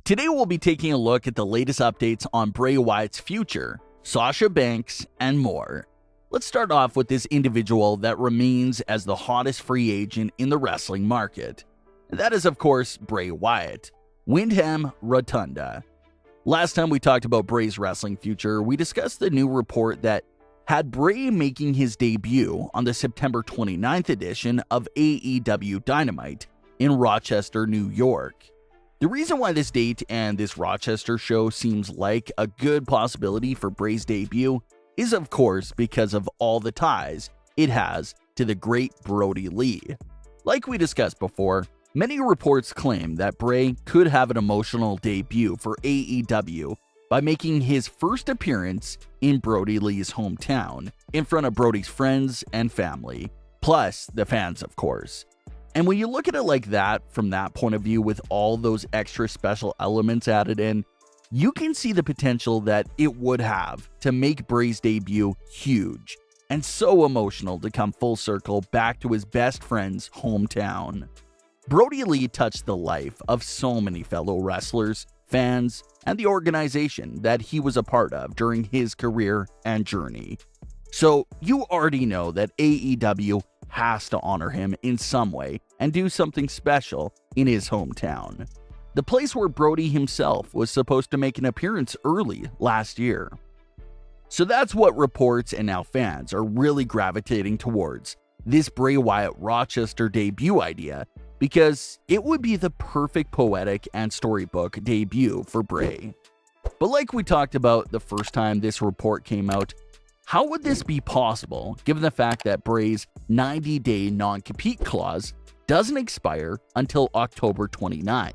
Today we'll be taking a look at the latest updates on Bray Wyatt's future, Sasha Banks, and more. Let's start off with this individual that remains as the hottest free agent in the wrestling market. And that is, of course, Bray Wyatt, Windham Rotunda. Last time we talked about Bray's wrestling future, we discussed the new report that had Bray making his debut on the September 29th edition of AEW Dynamite in Rochester, New York. The reason why this date and this Rochester show seems like a good possibility for Bray's debut is, of course, because of all the ties it has to the great Brodie Lee. Like we discussed before, many reports claim that Bray could have an emotional debut for AEW by making his first appearance in Brodie Lee's hometown, in front of Brodie's friends and family, plus the fans, of course. And when you look at it like that, from that point of view, with all those extra special elements added in, you can see the potential that it would have to make Bray's debut huge and so emotional to come full circle back to his best friend's hometown. Brodie Lee touched the life of so many fellow wrestlers, fans, and the organization that he was a part of during his career and journey. So you already know that AEW has to honor him in some way and do something special in his hometown, the place where Brodie himself was supposed to make an appearance early last year. So that's what reports and now fans are really gravitating towards, this Bray Wyatt Rochester debut idea, because it would be the perfect poetic and storybook debut for Bray. But like we talked about the first time this report came out, how would this be possible given the fact that Bray's 90-day non-compete clause doesn't expire until October 29th?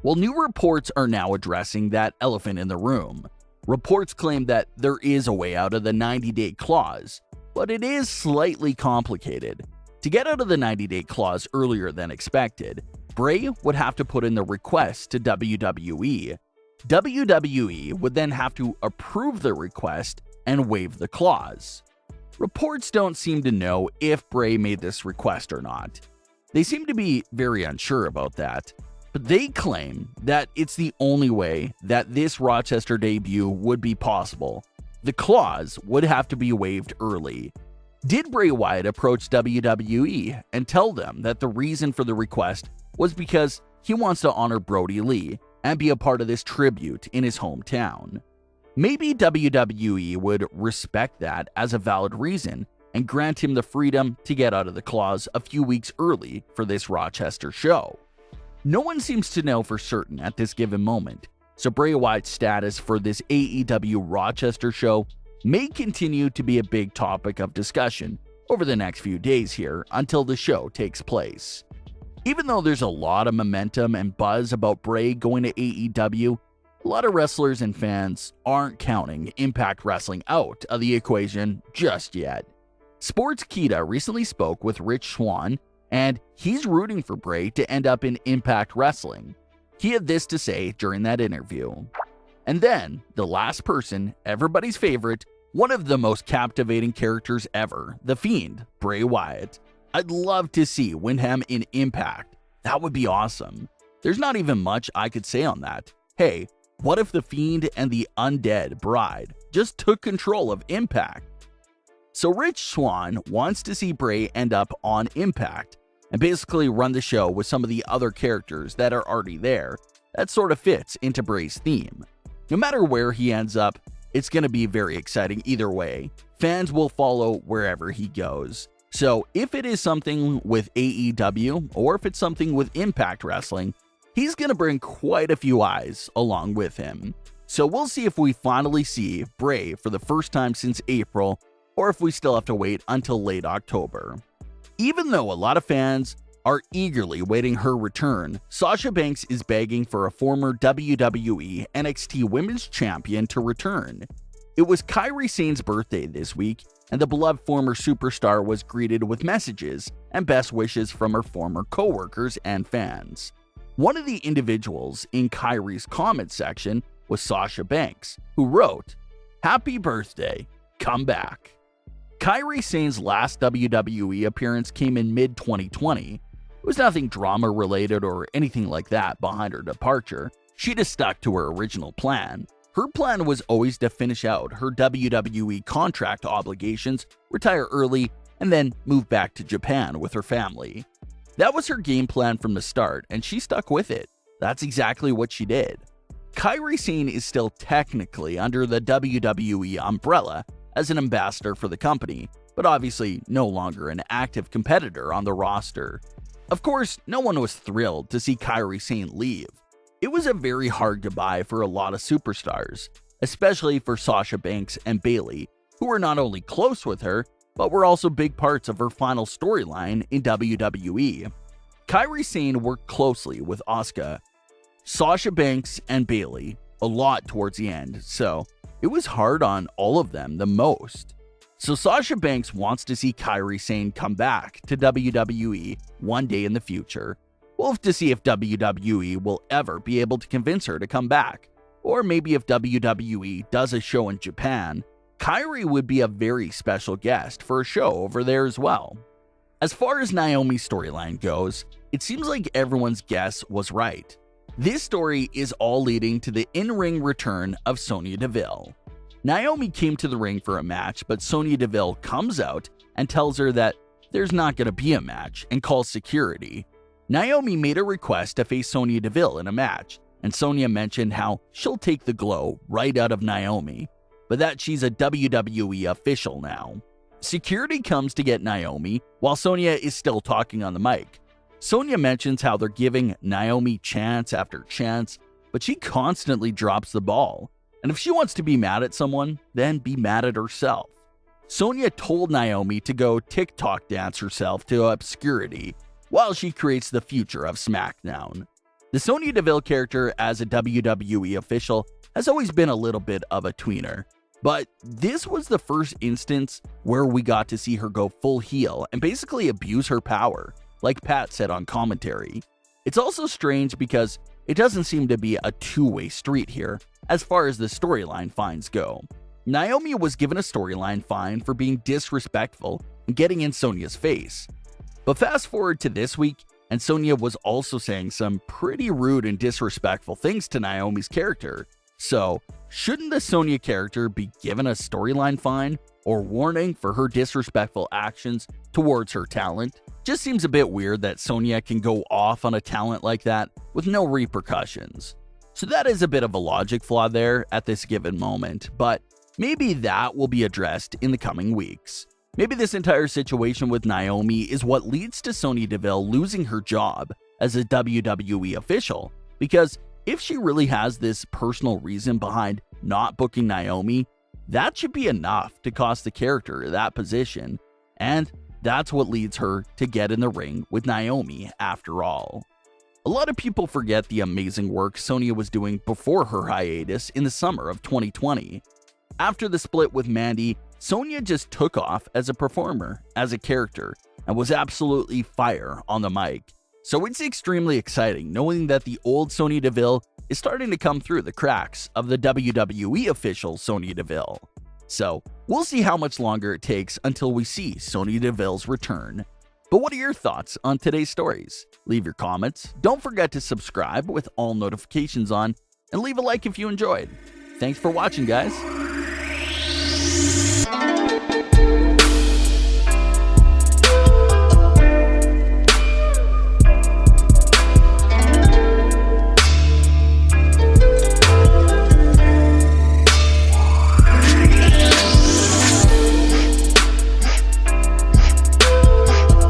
Well, new reports are now addressing that elephant in the room. Reports claim that there is a way out of the 90-day clause, but it is slightly complicated. To get out of the 90-day clause earlier than expected, Bray would have to put in the request to WWE. WWE would then have to approve the request and waive the clause. Reports don't seem to know if Bray made this request or not. They seem to be very unsure about that, but they claim that it's the only way that this Rochester debut would be possible. The clause would have to be waived early. Did Bray Wyatt approach WWE and tell them that the reason for the request was because he wants to honor Brodie Lee and be a part of this tribute in his hometown? Maybe WWE would respect that as a valid reason and grant him the freedom to get out of the clause a few weeks early for this Rochester show. No one seems to know for certain at this given moment, so Bray Wyatt's status for this AEW Rochester show may continue to be a big topic of discussion over the next few days here until the show takes place. Even though there's a lot of momentum and buzz about Bray going to AEW, a lot of wrestlers and fans aren't counting Impact Wrestling out of the equation just yet. Sportskeeda recently spoke with Rich Swann, and he's rooting for Bray to end up in Impact Wrestling. He had this to say during that interview. And then, the last person, everybody's favorite, one of the most captivating characters ever, The Fiend, Bray Wyatt. I'd love to see Windham in Impact. That would be awesome. There's not even much I could say on that. Hey, what if The Fiend and the Undead Bride just took control of Impact? So Rich Swann wants to see Bray end up on Impact and basically run the show with some of the other characters that are already there. That sort of fits into Bray's theme. No matter where he ends up, it's going to be very exciting either way. Fans will follow wherever he goes. So if it is something with AEW or if it's something with Impact Wrestling, he's going to bring quite a few eyes along with him. So we'll see if we finally see Bray for the first time since April, or if we still have to wait until late October. Even though a lot of fans are eagerly waiting her return, Sasha Banks is begging for a former WWE NXT Women's Champion to return. It was Kairi Sane's birthday this week, and the beloved former superstar was greeted with messages and best wishes from her former co-workers and fans. One of the individuals in Kairi's comment section was Sasha Banks, who wrote, "Happy birthday, come back." Kairi Sane's last WWE appearance came in mid-2020. It was nothing drama-related or anything like that behind her departure. she'd have stuck to her original plan. Her plan was always to finish out her WWE contract obligations, retire early, and then move back to Japan with her family. That was her game plan from the start, and she stuck with it. That's exactly what she did. Kairi Sane is still technically under the WWE umbrella as an ambassador for the company, but obviously no longer an active competitor on the roster. Of course, no one was thrilled to see Kairi Sane leave. It was a very hard goodbye for a lot of superstars, especially for Sasha Banks and Bayley, who were not only close with her, but were also big parts of her final storyline in WWE. Kairi Sane worked closely with Asuka, Sasha Banks, and Bayley a lot towards the end, so it was hard on all of them the most. So Sasha Banks wants to see Kairi Sane come back to WWE one day in the future. We'll have to see if WWE will ever be able to convince her to come back. Or maybe if WWE does a show in Japan, Kairi would be a very special guest for a show over there as well. As far as Naomi's storyline goes, it seems like everyone's guess was right. This story is all leading to the in-ring return of Sonya Deville. Naomi came to the ring for a match, but Sonya Deville comes out and tells her that there's not going to be a match and calls security. Naomi made a request to face Sonya Deville in a match, and Sonya mentioned how she'll take the glow right out of Naomi, but that she's a WWE official now. Security comes to get Naomi while Sonya is still talking on the mic. Sonya mentions how they're giving Naomi chance after chance, but she constantly drops the ball. And if she wants to be mad at someone, then be mad at herself. Sonya told Naomi to go TikTok dance herself to obscurity while she creates the future of SmackDown. The Sonya Deville character as a WWE official has always been a little bit of a tweener, but this was the first instance where we got to see her go full heel and basically abuse her power, like Pat said on commentary. It's also strange because it doesn't seem to be a two-way street here as far as the storyline fines go. Naomi was given a storyline fine for being disrespectful and getting in Sonya's face. But fast forward to this week, and Sonya was also saying some pretty rude and disrespectful things to Naomi's character. So, shouldn't the Sonya character be given a storyline fine or warning for her disrespectful actions towards her talent? Just seems a bit weird that Sonya can go off on a talent like that with no repercussions. So that is a bit of a logic flaw there at this given moment, but maybe that will be addressed in the coming weeks. Maybe this entire situation with Naomi is what leads to Sonya Deville losing her job as a WWE official, because if she really has this personal reason behind not booking Naomi, that should be enough to cost the character that position, and that's what leads her to get in the ring with Naomi after all. A lot of people forget the amazing work Sonya was doing before her hiatus in the summer of 2020. After the split with Mandy, Sonya just took off as a performer, as a character, and was absolutely fire on the mic. So it's extremely exciting knowing that the old Sonya Deville is starting to come through the cracks of the WWE official Sonya Deville. So we'll see how much longer it takes until we see Sonya Deville's return. But what are your thoughts on today's stories? Leave your comments, don't forget to subscribe with all notifications on, and leave a like if you enjoyed. Thanks for watching, guys.